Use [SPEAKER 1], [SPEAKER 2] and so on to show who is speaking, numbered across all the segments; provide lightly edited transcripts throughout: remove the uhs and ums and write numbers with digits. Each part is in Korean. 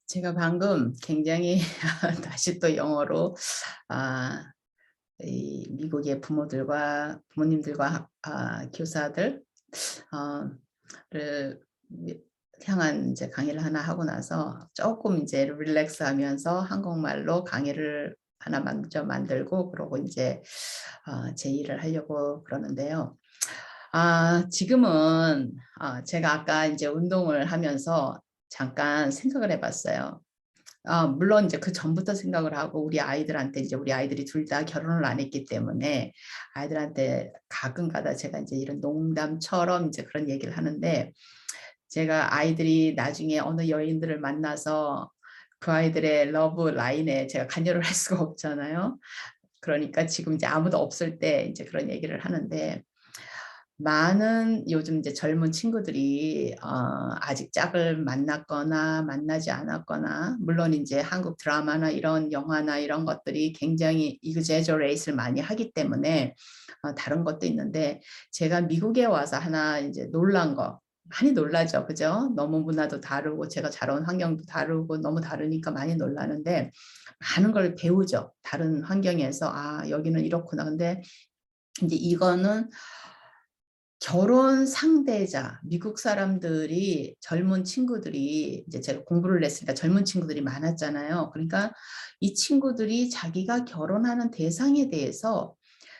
[SPEAKER 1] 제가 방금 굉장히 다시 또 영어로 이 미국의 부모님들과 교사들 어 를 향한 이제 강의를 하나 하고 나서 조금 이제 릴렉스하면서 한국말로 강의를 하나 먼저 만들고 그러고 이제 제 일을 하려고 그러는데요. 지금은 제가 아까 이제 운동을 하면서 잠깐 생각을 해 봤어요. 물론 이제 그전부터 생각을 하고 우리 아이들한테 이제 우리 아이들이 둘 다 결혼을 안 했기 때문에 아이들한테 가끔가다 제가 이제 이런 농담처럼 이제 그런 얘기를 하는데, 제가 아이들이 나중에 어느 여인들을 만나서 그 아이들의 러브 라인에 제가 관여를 할 수가 없잖아요. 그러니까 지금 이제 아무도 없을 때 이제 그런 얘기를 하는데, 많은 요즘 이제 젊은 친구들이 아직 짝을 만났거나 만나지 않았거나, 물론 인제 한국 드라마나 이런 영화나 이런 것들이 굉장히 exaggerat을 많이 하기 때문에 다른 것도 있는데, 제가 미국에 와서 하나 인제 놀란 거, 많이 놀라죠. 그죠? 너무 문화도 다르고 제가 자라온 환경도 다르고 너무 다르니까 많이 놀라는데, 많은 걸 배우죠. 다른 환경에서 '아 여기는 이렇구나.' 근데 인제 이거는 결혼 상대자, 미국 사람들이 젊은 친구들이 이제 제가 공부를 했으니까 젊은 친구들이 많았잖아요. 그러니까 이 친구들이 자기가 결혼하는 대상에 대해서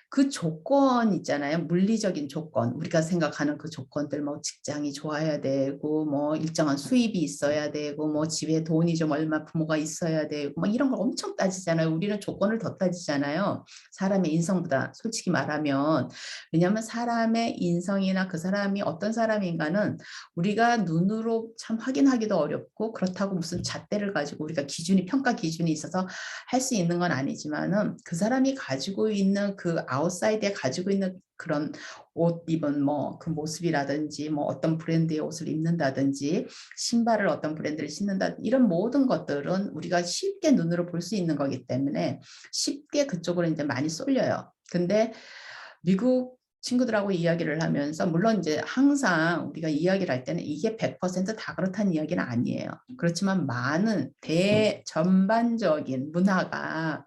[SPEAKER 1] 그 조건 있잖아요. 물리적인 조건. 우리가 생각하는 그 조건들, 뭐 직장이 좋아야 되고 뭐 일정한 수입이 있어야 되고 뭐 집에 돈이 좀 얼마 부모가 있어야 되고 뭐 이런 걸 엄청 따지잖아요. 우리는 조건을 더 따지잖아요. 사람의 인성보다, 솔직히 말하면. 왜냐하면 사람의 인성이나 그 사람이 어떤 사람인가는 우리가 눈으로 참 확인하기도 어렵고, 그렇다고 무슨 잣대를 가지고 우리가 평가 기준이 있어서 할 수 있는 건 아니지만은, 그 사람이 가지고 있는 그 아웃사이드에 가지고 있는 그런 옷 입은 뭐 그 모습이라든지, 뭐 어떤 브랜드의 옷을 입는다든지, 신발을 어떤 브랜드를 신는다, 이런 모든 것들은 우리가 쉽게 눈으로 볼 수 있는 거기 때문에 쉽게 그쪽으로 이제 많이 쏠려요. 근데 미국 친구들하고 이야기를 하면서, 물론 이제 항상 우리가 이야기를 할 때는 이게 100%다 그렇다는 이야기는 아니에요. 그렇지만 많은 대전반적인 문화가,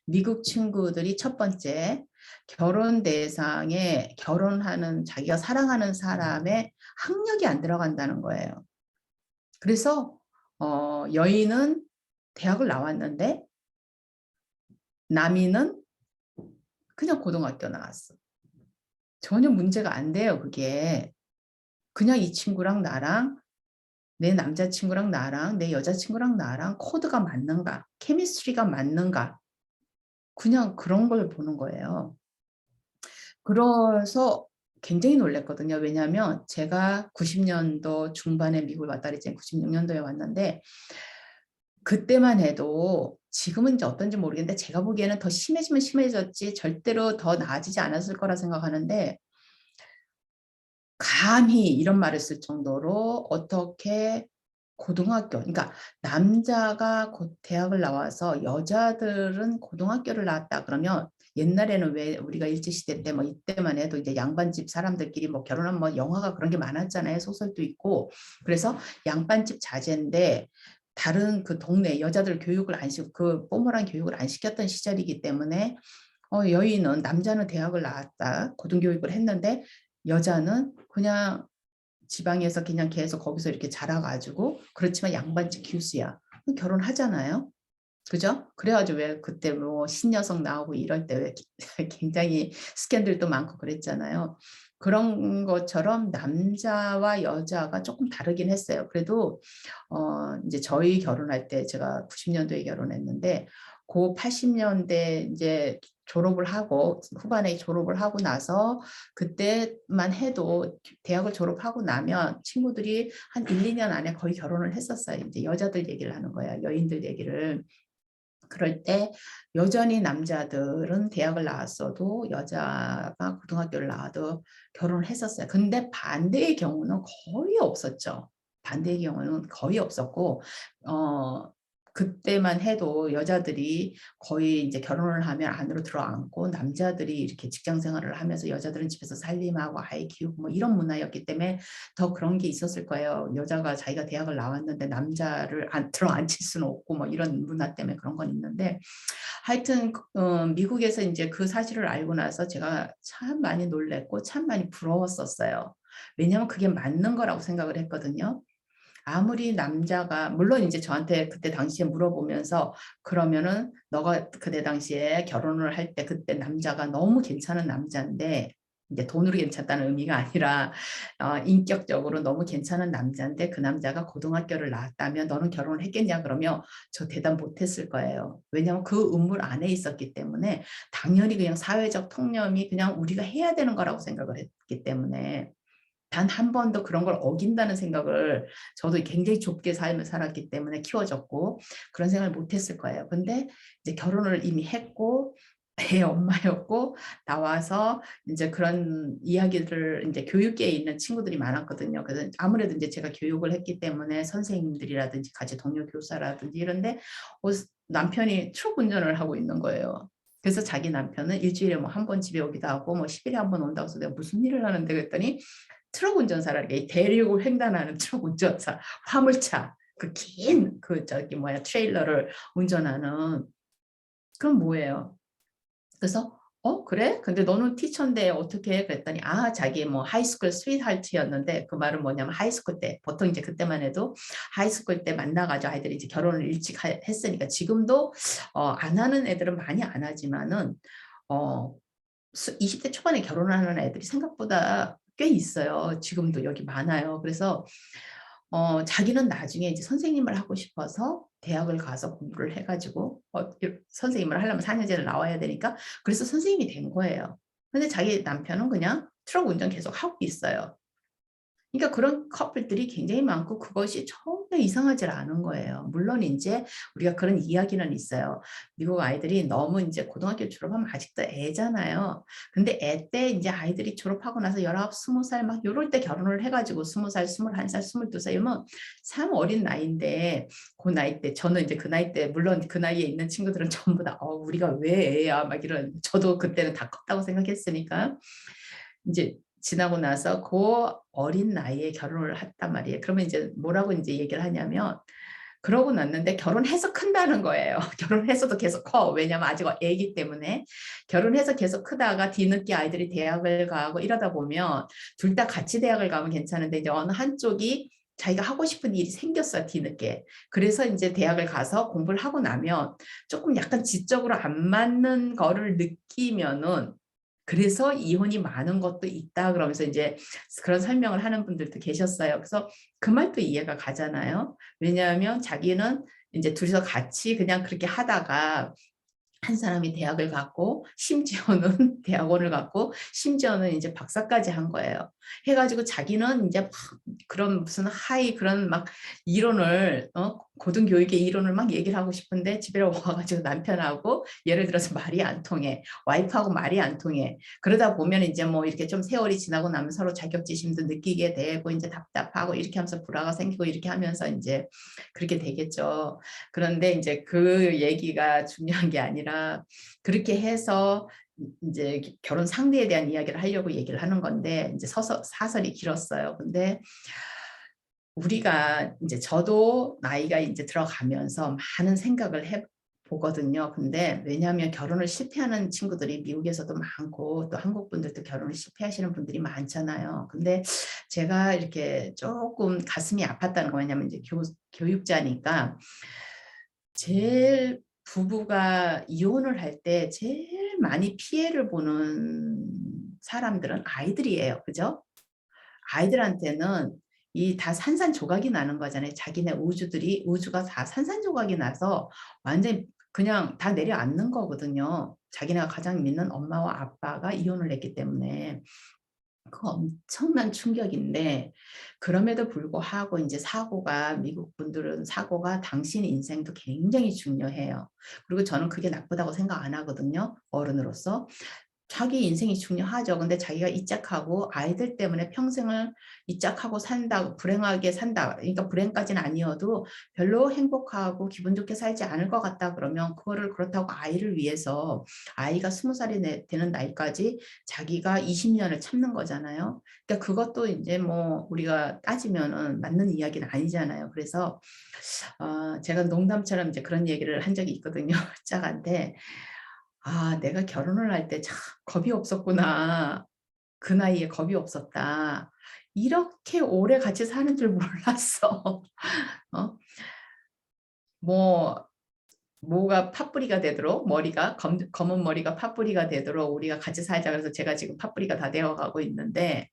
[SPEAKER 1] 미국 친구들이 첫 번째 결혼 대상에 결혼하는 자기가 사랑하는 사람의 학력이 안 들어간다는 거예요. 그래서 여인은 대학을 나왔는데 남인은 그냥 고등학교 나왔어. 전혀 문제가 안 돼요, 그게. 그냥 이 친구랑 나랑, 내 남자친구랑 나랑, 내 여자친구랑 나랑 코드가 맞는가, 케미스트리가 맞는가, 그냥 그런 걸 보는 거예요. 그래서 굉장히 놀랐거든요. 왜냐하면 제가 90년도 중반에 미국을 왔다 그랬잖아요. 96년도에 왔는데, 그때만 해도, 지금은 이제 어떤지 모르겠는데 제가 보기에는 더 심해지면 심해졌지 절대로 더 나아지지 않았을 거라 생각하는데, 감히 이런 말을 쓸 정도로 어떻게 고등학교, 그러니까 남자가 곧 대학을 나와서 여자들은 고등학교를 나왔다 그러면, 옛날에는 왜 우리가 일제시대 때 뭐 이때만 해도 이제 양반집 사람들끼리 뭐 결혼하면 뭐 영화가 그런 게 많았잖아요. 소설도 있고. 그래서 양반집 자제인데 다른 그 동네 여자들 교육을 안 시키고, 그 포멀한 교육을 안 시켰던 시절이기 때문에 여인은, 남자는 대학을 나왔다 고등교육을 했는데 여자는 그냥 지방에서 그냥 계속 거기서 이렇게 자라가지고, 그렇지만 양반집 교수야. 결혼하잖아요. 그죠? 그래가지고 왜 그때 뭐 신여성 나오고 이럴 때 왜 굉장히 스캔들도 많고 그랬잖아요. 그런 것처럼 남자와 여자가 조금 다르긴 했어요. 그래도 이제 저희 결혼할 때, 제가 90년도에 결혼했는데 고 80년대 이제 졸업을 하고, 후반에 졸업을 하고 나서 그때만 해도 대학을 졸업하고 나면 친구들이 한 1-2년 안에 거의 결혼을 했었어요. 이제 여자들 얘기를 하는 거야. 여인들 얘기를. 그럴 때 여전히 남자들은 대학을 나왔어도, 여자가 고등학교를 나와도 결혼을 했었어요. 근데 반대의 경우는 거의 없었죠. 반대의 경우는 거의 없었고, 어 그때만 해도 여자들이 거의 이제 결혼을 하면 안으로 들어앉고 남자들이 이렇게 직장 생활을 하면서 여자들은 집에서 살림하고 아이 키우고 뭐 이런 문화였기 때문에 더 그런 게 있었을 거예요. 여자가 자기가 대학을 나왔는데 남자를 들어앉힐 수는 없고 뭐 이런 문화 때문에 그런 건 있는데 하여튼 미국에서 이제 그 사실을 알고 나서 제가 참 많이 놀랬고 참 많이 부러웠었어요. 왜냐하면 그게 맞는 거라고 생각을 했거든요. 아무리 남자가 물론 이제 저한테 그때 당시에 물어보면서 그러면은 너가 그때 당시에 결혼을 할 때 그때 남자가 너무 괜찮은 남자인데 이제 돈으로 괜찮다는 의미가 아니라 인격적으로 너무 괜찮은 남자인데 그 남자가 고등학교를 나왔다면 너는 결혼을 했겠냐 그러면 저 대답 못했을 거예요. 왜냐하면 그 우물 안에 있었기 때문에 당연히 그냥 사회적 통념이 그냥 우리가 해야 되는 거라고 생각을 했기 때문에 단 한 번도 그런 걸 어긴다는 생각을 저도 굉장히 좁게 삶을 살았기 때문에 키워졌고 그런 생각을 못했을 거예요. 근데 이제 결혼을 이미 했고 애 엄마였고 나와서 이제 그런 이야기들을 이제 교육계에 있는 친구들이 많았거든요. 그래서 아무래도 이제 제가 교육을 했기 때문에 선생님들이라든지 같이 동료 교사라든지 이런데 남편이 트럭 운전을 하고 있는 거예요. 그래서 자기 남편은 일주일에 뭐 한 번 집에 오기도 하고 뭐 10일에 한 번 온다고 해서 내가 무슨 일을 하는데 그랬더니 트럭 운전사라게 대륙을 횡단하는 트럭 운전사, 화물차, 그 긴 그 저기 뭐야 트레일러를 운전하는 그럼 뭐예요? 그래서 그래? 근데 너는 티처인데 어떻게 해? 그랬더니 자기 뭐 하이스쿨 스윗하트였는데 그 말은 뭐냐면 하이스쿨 때 보통 이제 그때만 해도 하이스쿨 때 만나가지고 아이들이 이제 결혼을 일찍 했으니까 지금도 안 하는 애들은 많이 안 하지만은 어 20대 초반에 결혼하는 애들이 생각보다 꽤 있어요. 지금도 여기 많아요. 그래서 자기는 나중에 이제 선생님을 하고 싶어서 대학을 가서 공부를 해가지고 선생님을 하려면 4년제를 나와야 되니까 그래서 선생님이 된 거예요. 근데 자기 남편은 그냥 트럭 운전 계속 하고 있어요. 그러니까 그런 커플들이 굉장히 많고 그것이 전혀 이상하지 않은 거예요. 물론 이제 우리가 그런 이야기는 있어요. 미국 아이들이 너무 이제 고등학교 졸업하면 아직도 애잖아요. 근데 애 때 이제 아이들이 졸업하고 나서 19, 20살 막 요럴 때 결혼을 해가지고 20살, 21살, 22살이면 참 어린 나이인데 그 나이 때 저는 이제 그 나이 때 물론 그 나이에 있는 친구들은 전부 다 우리가 왜 애야 막 이런 저도 그때는 다 컸다고 생각했으니까 이제 지나고 나서 그 어린 나이에 결혼을 했단 말이에요. 그러면 이제 뭐라고 이제 얘기를 하냐면 그러고 났는데 결혼해서 큰다는 거예요. 결혼해서도 계속 커. 왜냐면 아직 애기 때문에 결혼해서 계속 크다가 뒤늦게 아이들이 대학을 가고 이러다 보면 둘 다 같이 대학을 가면 괜찮은데 이제 어느 한쪽이 자기가 하고 싶은 일이 생겼어요, 뒤늦게. 그래서 이제 대학을 가서 공부를 하고 나면 조금 약간 지적으로 안 맞는 거를 느끼면은 그래서 이혼이 많은 것도 있다 그러면서 이제 그런 설명을 하는 분들도 계셨어요. 그래서 그 말도 이해가 가잖아요. 왜냐하면 자기는 이제 둘이서 같이 그냥 그렇게 하다가 한 사람이 대학을 갔고 심지어는 대학원을 갔고 심지어는 이제 박사까지 한 거예요. 해가지고 자기는 이제 막 그런 무슨 그런 막 이론을 고등교육의 이론을 막 얘기를 하고 싶은데 집에 와가지고 남편하고 예를 들어서 말이 안 통해 와이프하고 말이 안 통해 그러다 보면 이제 뭐 이렇게 좀 세월이 지나고 나면 서로 자격지심도 느끼게 되고 이제 답답하고 이렇게 하면서 불화가 생기고 이렇게 하면서 이제 그렇게 되겠죠. 그런데 이제 그 얘기가 중요한 게 아니라 그렇게 해서 이제 결혼 상대에 대한 이야기를 하려고 얘기를 하는 건데 이제 사설이 길었어요. 근데 우리가 이제 저도 나이가 이제 들어가면서 많은 생각을 해 보거든요. 근데 왜냐하면 결혼을 실패하는 친구들이 미국에서도 많고 또 한국 분들도 결혼을 실패하시는 분들이 많잖아요. 근데 제가 이렇게 조금 가슴이 아팠다는 거 왜냐하면 이제 교육자니까 제일 부부가 이혼을 할 때 제일 많이 피해를 보는 사람들은 아이들이에요. 그죠? 아이들한테는 이 다 산산조각이 나는 거잖아요. 자기네 우주가 다 산산조각이 나서 완전히 그냥 다 내려앉는 거거든요. 자기네가 가장 믿는 엄마와 아빠가 이혼을 했기 때문에. 그 엄청난 충격인데 그럼에도 불구하고 이제 미국 분들은 사고가 당신 인생도 굉장히 중요해요. 그리고 저는 그게 나쁘다고 생각 안 하거든요. 어른으로서. 자기 인생이 중요하죠. 근데 자기가 입작하고 아이들 때문에 평생을 입작하고 산다, 불행하게 산다. 그러니까 불행까지는 아니어도 별로 행복하고 기분 좋게 살지 않을 것 같다. 그러면 그거를 그렇다고 아이를 위해서 아이가 20살이 되는 나이까지 자기가 20년을 참는 거잖아요. 그러니까 그것도 이제 뭐 우리가 따지면은 맞는 이야기는 아니잖아요. 그래서 제가 농담처럼 이제 그런 얘기를 한 적이 있거든요. 짝한테. 아, 내가 결혼을 할 때 참 겁이 없었구나. 그 나이에 겁이 없었다. 이렇게 오래 같이 사는 줄 몰랐어. 어? 뭐, 뭐가 팥뿌리가 되도록 머리가 검은 머리가 팥뿌리가 되도록 우리가 같이 살자. 그래서 제가 지금 팥뿌리가 다 되어가고 있는데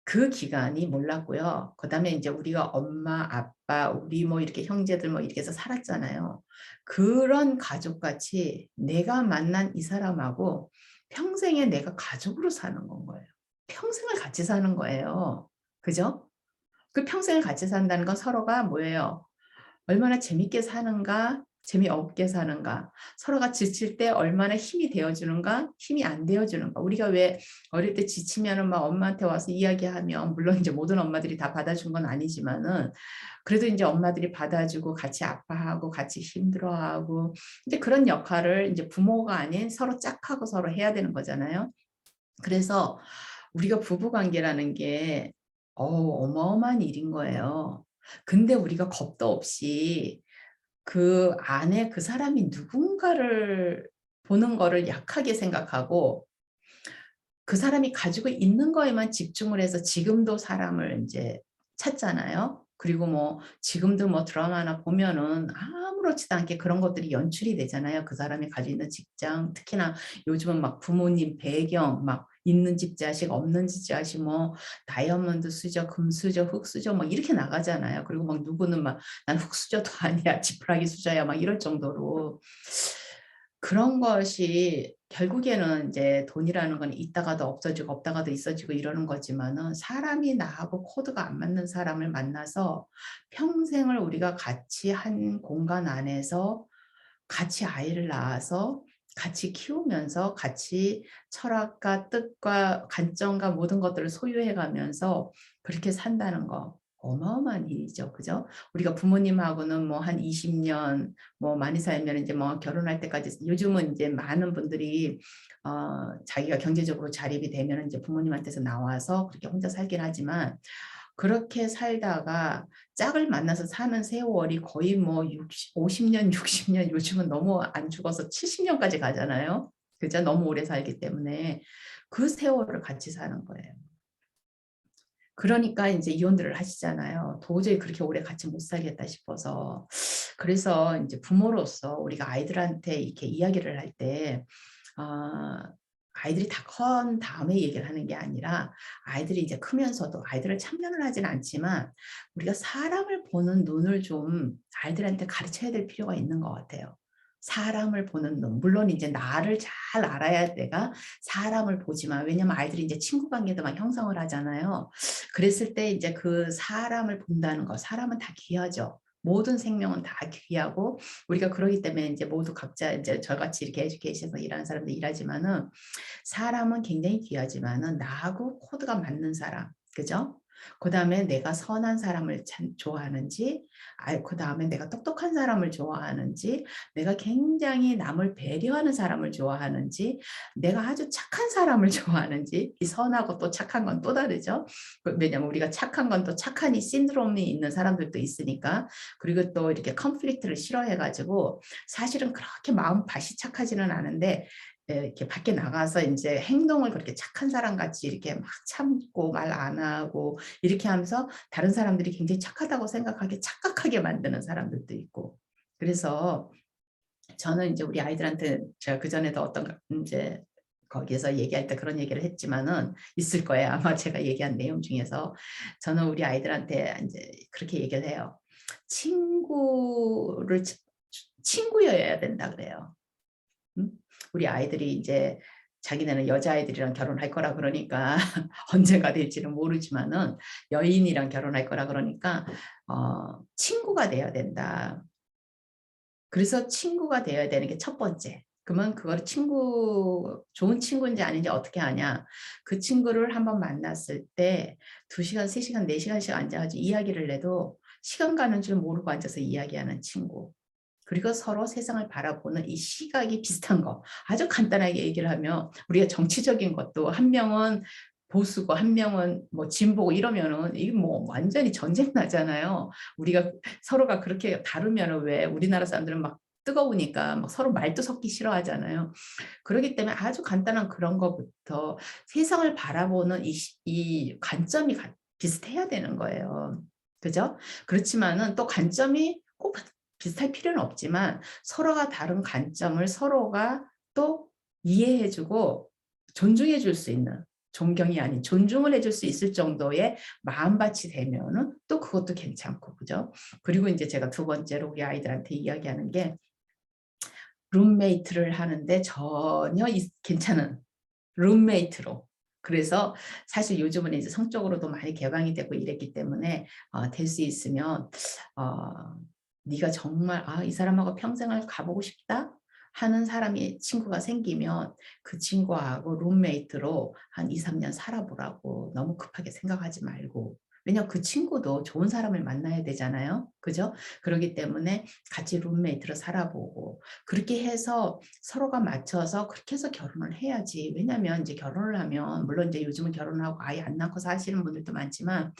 [SPEAKER 1] 그 기간이 몰랐고요. 그다음에 이제 우리가 엄마, 아빠, 우리 뭐 이렇게 형제들 뭐 이렇게 해서 살았잖아요. 그런 가족같이 내가 만난 이 사람하고 평생에 내가 가족으로 사는 건 거예요. 평생을 같이 사는 거예요. 그죠? 그 평생을 같이 산다는 건 서로가 뭐예요? 얼마나 재밌게 사는가, 재미없게 사는가, 서로가 지칠 때 얼마나 힘이 되어주는가, 힘이 안 되어주는가. 우리가 왜 어릴 때 지치면은 막 엄마한테 와서 이야기하면, 물론 이제 모든 엄마들이 다 받아준 건 아니지만은, 그래도 이제 엄마들이 받아주고 같이 아파하고 같이 힘들어하고, 이제 그런 역할을 이제 부모가 아닌 서로 짝하고 서로 해야 되는 거잖아요. 그래서 우리가 부부 관계라는 게 어마어마한 일인 거예요. 근데 우리가 겁도 없이 그 안에 그 사람이 누군가를 보는 거를 약하게 생각하고 그 사람이 가지고 있는 거에만 집중을 해서 지금도 사람을 이제 찾잖아요. 그리고 뭐 지금도 뭐 드라마나 보면은 아무렇지도 않게 그런 것들이 연출이 되잖아요. 그 사람이 가지고 있는 직장, 특히나 요즘은 막 부모님 배경, 막 있는 집 자식, 없는 집 자식, 뭐 다이아몬드 수저, 금 수저, 흙 수저, 뭐 이렇게 나가잖아요. 그리고 막 누구는 막 난 흙 수저도 아니야, 지푸라기 수저야, 막 이럴 정도로. 그런 것이 결국에는 이제 돈이라는 건 있다가도 없어지고 없다가도 있어지고 이러는 거지만은 사람이 나하고 코드가 안 맞는 사람을 만나서 평생을 우리가 같이 한 공간 안에서 같이 아이를 낳아서 같이 키우면서 같이 철학과 뜻과 관점과 모든 것들을 소유해 가면서 그렇게 산다는 거 어마어마한 일이죠. 그죠? 우리가 부모님하고는 뭐 한 20년 뭐 많이 살면 이제 뭐 결혼할 때까지 요즘은 이제 많은 분들이 자기가 경제적으로 자립이 되면 이제 부모님한테서 나와서 그렇게 혼자 살긴 하지만 그렇게 살다가 짝을 만나서 사는 세월이 거의 뭐 50년, 60년, 요즘은 너무 안 죽어서 70년까지 가잖아요. 그죠? 너무 오래 살기 때문에 그 세월을 같이 사는 거예요. 그러니까 이제 이혼들을 하시잖아요. 도저히 그렇게 오래 같이 못 살겠다 싶어서. 그래서 이제 부모로서 우리가 아이들한테 이렇게 이야기를 할 때, 아이들이 다 큰 다음에 얘기를 하는 게 아니라 아이들이 이제 크면서도 아이들을 참견을 하진 않지만 우리가 사람을 보는 눈을 좀 아이들한테 가르쳐야 될 필요가 있는 것 같아요. 사람을 보는 눈. 물론 이제 나를 잘 알아야 내가 사람을 보지만 왜냐면 아이들이 이제 친구 관계도 막 형성을 하잖아요. 그랬을 때 이제 그 사람을 본다는 거, 사람은 다 귀하죠. 모든 생명은 다 귀하고 우리가 그러기 때문에 이제 모두 각자 이제 저같이 이렇게 에듀케이션에서 일하는 사람들 일하지만은 사람은 굉장히 귀하지만은 나하고 코드가 맞는 사람, 그죠? 그 다음에 내가 선한 사람을 좋아하는지, 그 다음에 내가 똑똑한 사람을 좋아하는지, 내가 굉장히 남을 배려하는 사람을 좋아하는지, 내가 아주 착한 사람을 좋아하는지, 이 선하고 또 착한 건 또 다르죠. 왜냐면 우리가 착한 건 또 착한 이 신드롬이 있는 사람들도 있으니까, 그리고 또 이렇게 컨플릭트를 싫어해가지고, 사실은 그렇게 마음밭이 착하지는 않은데, 이렇게 밖에 나가서 이제 행동을 그렇게 착한 사람 같이 이렇게 막 참고 말 안 하고 이렇게 하면서 다른 사람들이 굉장히 착하다고 생각하게 착각하게 만드는 사람들도 있고. 그래서 저는 이제 우리 아이들한테 제가 그전에도 어떤 이제 거기에서 얘기할 때 그런 얘기를 했지만은 있을 거예요. 아마 제가 얘기한 내용 중에서 저는 우리 아이들한테 이제 그렇게 얘기를 해요. 친구여야 된다 그래요. 우리 아이들이 이제 자기네는 여자아이들이랑 결혼할 거라 그러니까 언제가 될지는 모르지만은 여인이랑 결혼할 거라 그러니까 친구가 돼야 된다. 그래서 친구가 되어야 되는 게 첫 번째. 그러면 그걸 좋은 친구인지 아닌지 어떻게 아냐? 그 친구를 한번 만났을 때 2시간, 3시간, 4시간씩 앉아가지고 이야기를 해도 시간 가는 줄 모르고 앉아서 이야기하는 친구. 그리고 서로 세상을 바라보는 이 시각이 비슷한 거. 아주 간단하게 얘기를 하면 우리가 정치적인 것도 한 명은 보수고 한 명은 뭐 진보고 이러면은 이게 뭐 완전히 전쟁 나잖아요. 우리가 서로가 그렇게 다르면은 왜 우리나라 사람들은 막 뜨거우니까 막 서로 말도 섞기 싫어하잖아요. 그렇기 때문에 아주 간단한 그런 것부터 세상을 바라보는 이 관점이 비슷해야 되는 거예요. 그죠? 그렇지만은 또 관점이 꼭 비슷할 필요는 없지만 서로가 다른 관점을 서로가 또 이해해주고 존중해줄 수 있는 존경이 아닌 존중을 해줄 수 있을 정도의 마음밭이 되면은 또 그것도 괜찮고 그죠? 그리고 이제 제가 2번째로 우리 아이들한테 이야기하는 게 룸메이트를 하는데 전혀 괜찮은 룸메이트로. 그래서 사실 요즘은 이제 성적으로도 많이 개방이 되고 이랬기 때문에 될 수 있으면 네가 정말 이 사람하고 평생을 가보고 싶다 하는 사람이 친구가 생기면 그 친구하고 룸메이트로 한 2, 3년 살아보라고 너무 급하게 생각하지 말고 왜냐면 그 친구도 좋은 사람을 만나야 되잖아요. 그죠? 그렇기 때문에 같이 룸메이트로 살아보고 그렇게 해서 서로가 맞춰서 그렇게 해서 결혼을 해야지. 왜냐하면 이제 결혼을 하면 물론 이제 요즘은 결혼하고 아이 안 낳고 사시는 분들도 많지만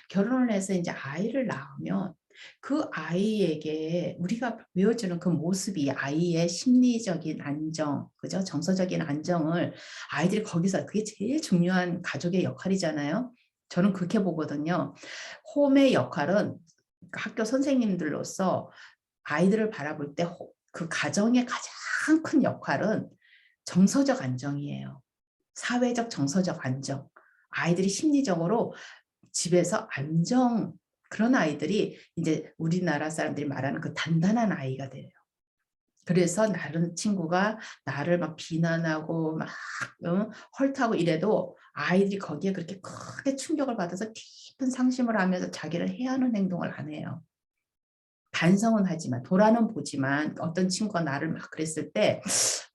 [SPEAKER 1] 결혼을 해서 이제 아이를 낳으면 그 아이에게 우리가 보여주는 그 모습이 아이의 심리적인 안정, 그죠? 정서적인 안정을 아이들이 거기서 그게 제일 중요한 가족의 역할이잖아요. 저는 그렇게 보거든요. 홈의 역할은 학교 선생님들로서 아이들을 바라볼 때 그 가정의 가장 큰 역할은 정서적 안정이에요. 사회적 정서적 안정. 아이들이 심리적으로 집에서 그런 아이들이 이제 우리나라 사람들이 말하는 그 단단한 아이가 돼요. 그래서 다른 친구가 나를 막 비난하고 막 헐트하고 이래도 아이들이 거기에 그렇게 크게 충격을 받아서 깊은 상심을 하면서 자기를 해하는 행동을 안 해요. 반성은 하지만 돌아는 보지만 어떤 친구가 나를 막 그랬을 때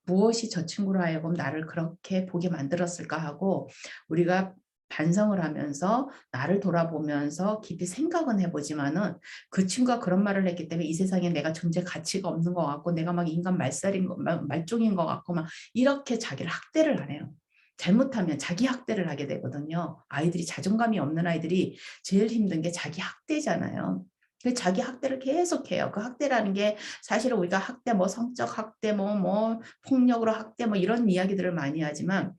[SPEAKER 1] 무엇이 저 친구로 하여금 나를 그렇게 보게 만들었을까 하고 우리가 반성을 하면서 나를 돌아보면서 깊이 생각은 해보지만은 그 친구가 그런 말을 했기 때문에 이 세상에 내가 존재 가치가 없는 것 같고 내가 막 인간 말종인 것 같고 막 이렇게 자기를 학대를 안 해요. 잘못하면 자기 학대를 하게 되거든요. 아이들이 자존감이 없는 아이들이 제일 힘든 게 자기 학대잖아요. 자기 학대를 계속해요. 그 학대라는 게 사실은 우리가 학대, 뭐 성적 학대, 뭐 폭력으로 학대, 뭐 이런 이야기들을 많이 하지만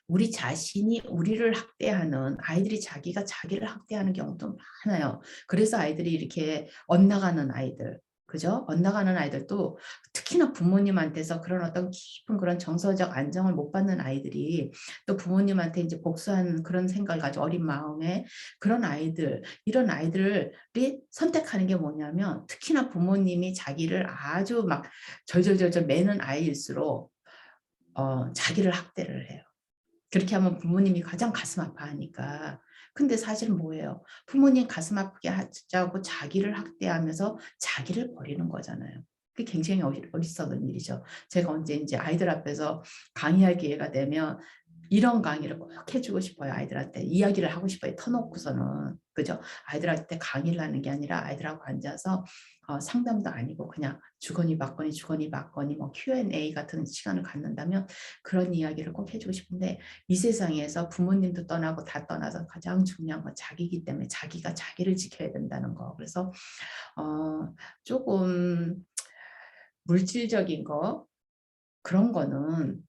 [SPEAKER 1] 우리 자신이 우리를 학대하는 아이들이 자기가 자기를 학대하는 경우도 많아요. 그래서 아이들이 이렇게 엇나가는 아이들, 그죠? 엇나가는 아이들도 특히나 부모님한테서 그런 어떤 깊은 그런 정서적 안정을 못 받는 아이들이 또 부모님한테 이제 복수하는 그런 생각을 가지고 어린 마음에 그런 아이들, 이런 아이들이 선택하는 게 뭐냐면 특히나 부모님이 자기를 아주 막 절절절절 매는 아이일수록 자기를 학대를 해요. 그렇게 하면 부모님이 가장 가슴 아파하니까. 근데 사실은 뭐예요? 부모님 가슴 아프게 하자고 자기를 학대하면서 자기를 버리는 거잖아요. 그게 굉장히 어리석은 일이죠. 제가 언제 이제 아이들 앞에서 강의할 기회가 되면 이런 강의를 꼭 해주고 싶어요. 아이들한테 이야기를 하고 싶어요. 터놓고서는. 그죠? 아이들한테 강의를 하는 게 아니라 아이들하고 앉아서 상담도 아니고 그냥 주거니 받거니 뭐 Q&A 같은 시간을 갖는다면 그런 이야기를 꼭 해주고 싶은데 이 세상에서 부모님도 떠나고 다 떠나서 가장 중요한 건 자기이기 때문에 자기가 자기를 지켜야 된다는 거. 그래서 조금 물질적인 거 그런 거는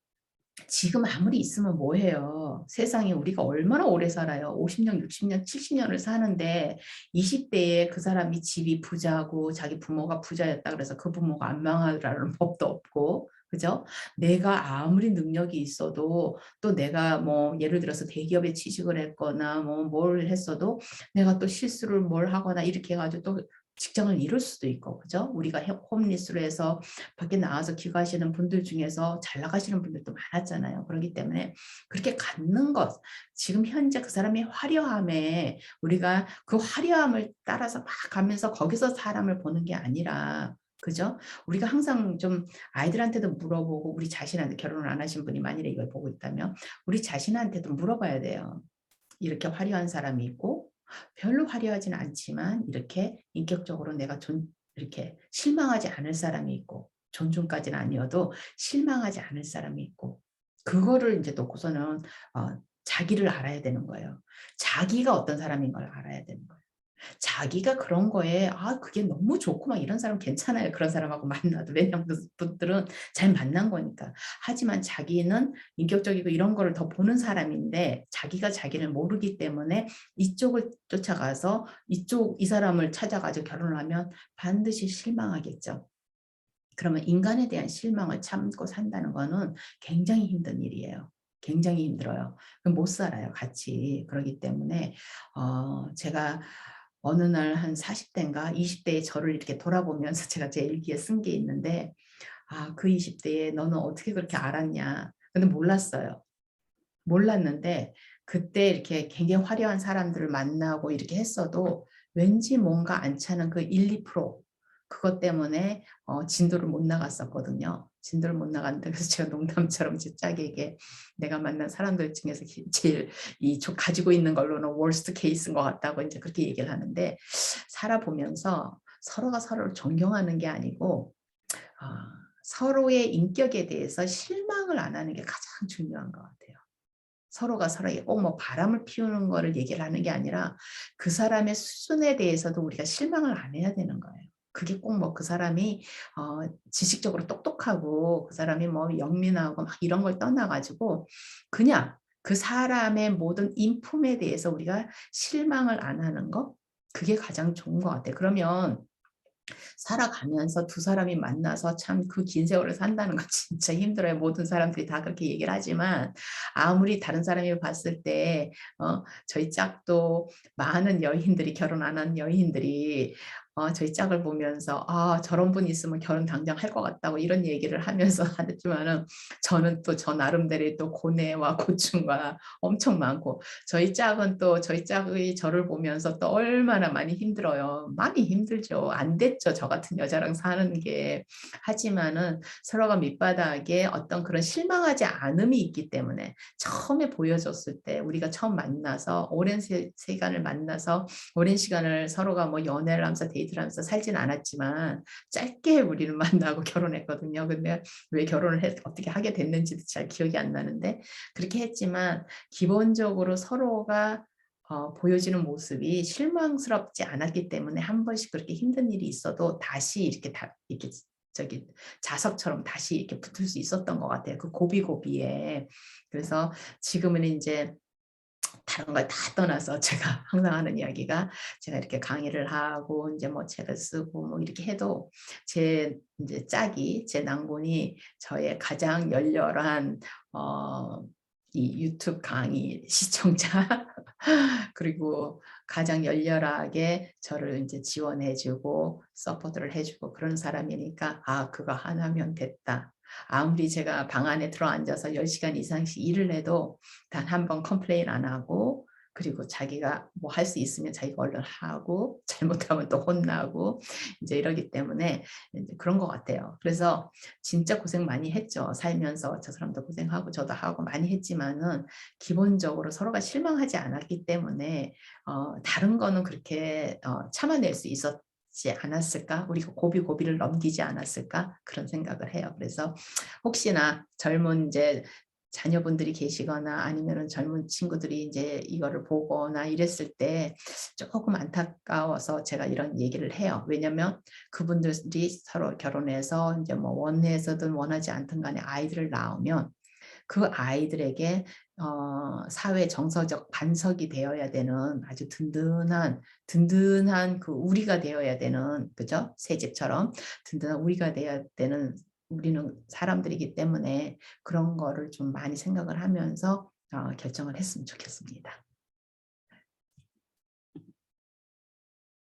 [SPEAKER 1] 지금 아무리 있으면 뭐해요. 세상에 우리가 얼마나 오래 살아요. 50년, 60년, 70년을 사는데 20대에 그 사람이 집이 부자고 자기 부모가 부자였다 그래서 그 부모가 안 망하라는 법도 없고 그죠? 내가 아무리 능력이 있어도 또 내가 뭐 예를 들어서 대기업에 취직을 했거나 뭐 뭘 했어도 내가 또 실수를 뭘 하거나 이렇게 해가지고 또 직장을 잃을 수도 있고 그죠? 우리가 홈리스로 해서 밖에 나와서 기거하시는 분들 중에서 잘 나가시는 분들도 많았잖아요. 그렇기 때문에 그렇게 갖는 것, 지금 현재 그 사람의 화려함에 우리가 그 화려함을 따라서 막 가면서 거기서 사람을 보는 게 아니라 그죠? 우리가 항상 좀 아이들한테도 물어보고 우리 자신한테 결혼을 안 하신 분이 만일에 이걸 보고 있다면 우리 자신한테도 물어봐야 돼요. 이렇게 화려한 사람이 있고 별로 화려하진 않지만 이렇게 인격적으로 내가 이렇게 실망하지 않을 사람이 있고 존중까지는 아니어도 실망하지 않을 사람이 있고 그거를 이제 놓고서는 자기를 알아야 되는 거예요. 자기가 어떤 사람인 걸 알아야 되는 거예요. 자기가 그런 거에 그게 너무 좋고 막 이런 사람 괜찮아요. 그런 사람하고 만나도. 왜냐하면 그분들은 잘 만난 거니까. 하지만 자기는 인격적이고 이런 거를 더 보는 사람인데 자기가 자기를 모르기 때문에 이쪽을 쫓아가서 이 사람을 찾아가지고 결혼을 하면 반드시 실망하겠죠. 그러면 인간에 대한 실망을 참고 산다는 거는 굉장히 힘든 일이에요. 굉장히 힘들어요. 그럼 못 살아요, 같이. 그러기 때문에 제가 어느 날 한 40대인가 20대의 저를 이렇게 돌아보면서 제가 제 일기에 쓴 게 있는데 그 20대에 너는 어떻게 그렇게 알았냐. 근데 몰랐어요. 몰랐는데 그때 이렇게 굉장히 화려한 사람들을 만나고 이렇게 했어도 왠지 뭔가 안 차는 그 1, 2% 그것 때문에 진도를 못 나갔었거든요. 진도를 못 나갔는데 그래서 제가 농담처럼 제 짝에게 내가 만난 사람들 중에서 제일 가지고 있는 걸로는 월스트 케이스인 것 같다고 이제 그렇게 얘기를 하는데 살아보면서 서로가 서로를 존경하는 게 아니고 서로의 인격에 대해서 실망을 안 하는 게 가장 중요한 것 같아요. 서로가 서로에게 꼭 뭐 바람을 피우는 거를 얘기를 하는 게 아니라 그 사람의 수준에 대해서도 우리가 실망을 안 해야 되는 거예요. 그게 꼭 뭐 그 사람이 지식적으로 똑똑하고 그 사람이 뭐 영민하고 막 이런 걸 떠나가지고 그냥 그 사람의 모든 인품에 대해서 우리가 실망을 안 하는 거 그게 가장 좋은 것 같아요. 그러면 살아가면서 두 사람이 만나서 참 그 긴 세월을 산다는 거 진짜 힘들어요. 모든 사람들이 다 그렇게 얘기를 하지만 아무리 다른 사람이 봤을 때 저희 짝도 많은 여인들이 결혼 안 한 여인들이 저희 짝을 보면서 저런 분 있으면 결혼 당장 할 것 같다고 이런 얘기를 하면서 하지만은 저는 또 저 나름대로의 또 고뇌와 고충과 엄청 많고 저희 짝은 또 저희 짝의 저를 보면서 또 얼마나 많이 힘들어요. 많이 힘들죠. 안 됐죠. 저 같은 여자랑 사는 게. 하지만은 서로가 밑바닥에 어떤 그런 실망하지 않음이 있기 때문에 처음에 보여줬을 때 우리가 처음 만나서 오랜 시간을 만나서 오랜 시간을 서로가 뭐 연애를 하면서 데이트를 하면서 살진 않았지만 짧게 우리는 만나고 결혼했거든요. 근데 왜 어떻게 하게 됐는지도 잘 기억이 안 나는데 그렇게 했지만 기본적으로 서로가 보여지는 모습이 실망스럽지 않았기 때문에 한 번씩 그렇게 힘든 일이 있어도 다시 이렇게 저기 자석처럼 다시 이렇게 붙을 수 있었던 것 같아요. 그 고비고비에. 그래서 지금은 이제 다른 걸 다 떠나서 제가 항상 하는 이야기가 제가 이렇게 강의를 하고 이제 뭐 책을 쓰고 뭐 이렇게 해도 제 이제 짝이 제 남편이 저의 가장 열렬한 이 유튜브 강의 시청자 그리고 가장 열렬하게 저를 이제 지원해주고 서포트를 해주고 그런 사람이니까 그거 하나면 됐다. 아무리 제가 방 안에 들어앉아서 10시간 이상씩 일을 해도 단 한 번 컴플레인 안 하고 그리고 자기가 뭐 할 수 있으면 자기가 얼른 하고 잘못하면 또 혼나고 이제 이러기 때문에 이제 그런 것 같아요. 그래서 진짜 고생 많이 했죠. 살면서 저 사람도 고생하고 저도 하고 많이 했지만은 기본적으로 서로가 실망하지 않았기 때문에 다른 거는 그렇게 참아낼 수 있었지 않았을까? 우리가 고비고비를 넘기지 않았을까? 그런 생각을 해요. 그래서 혹시나 젊은 이제 자녀분들이 계시거나 아니면은 젊은 친구들이 이제 이거를 보거나 이랬을 때 조금 안타까워서 제가 이런 얘기를 해요. 왜냐면 그분들이 서로 결혼해서 이제 뭐 원해서든 원하지 않든 간에 아이들을 낳으면 그 아이들에게 사회 정서적 반석이 되어야 되는 아주 든든한 그 우리가 되어야 되는 그죠? 새 집처럼 든든한 우리가 되어야 되는 우리는 사람들이기 때문에 그런 거를 좀 많이 생각을 하면서 결정을 했으면 좋겠습니다.